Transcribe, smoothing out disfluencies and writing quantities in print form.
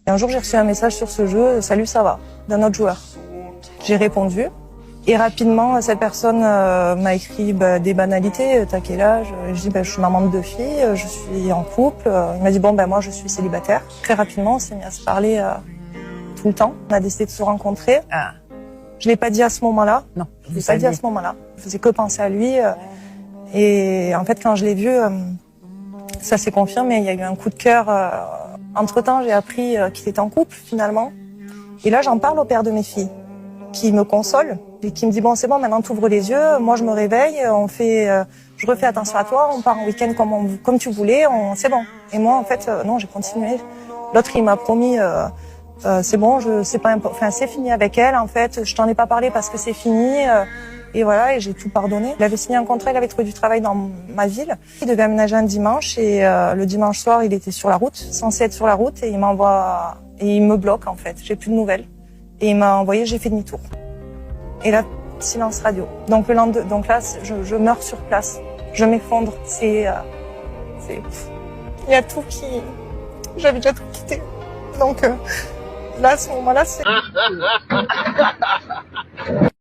Et un jour, j'ai reçu un message sur ce jeu, « Salut, ça va ?» d'un autre joueur. J'ai répondu. Et rapidement, cette personne m'a écrit des banalités. « T'as quel âge ?» Je dis « Je suis maman de 2 filles, je suis en couple. » Il m'a dit « Bon, moi, je suis célibataire. » Très rapidement, on s'est mis à se parler tout le temps. On a décidé de se rencontrer. Ah. Je l'ai pas dit à ce moment-là. Non. Je l'ai pas dit à ce moment-là. Je faisais que penser à lui. Et en fait, quand je l'ai vu, ça s'est confirmé. Il y a eu un coup de cœur. Entre-temps, j'ai appris qu'il était en couple, finalement. Et là, j'en parle au père de mes filles, qui me console et qui me dit « Bon, c'est bon, maintenant, t'ouvres les yeux. Moi, je me réveille. Je refais attention à toi. On part en week-end comme tu voulais. C'est bon. » Et moi, en fait, non, j'ai continué. L'autre, il m'a promis... c'est bon, c'est fini avec elle, en fait. Je t'en ai pas parlé parce que c'est fini. Et voilà, et j'ai tout pardonné. Il avait signé un contrat, il avait trouvé du travail dans ma ville. Il devait aménager un dimanche et le dimanche soir, il était sur la route, censé être sur la route, et il m'envoie, et il me bloque, en fait. J'ai plus de nouvelles. Et il m'a envoyé, j'ai fait demi-tour. Et là, silence radio. Donc le lendemain, donc là, je meurs sur place. Je m'effondre. Il y a tout qui, j'avais déjà tout quitté. Donc, là, à ce moment-là, c'est...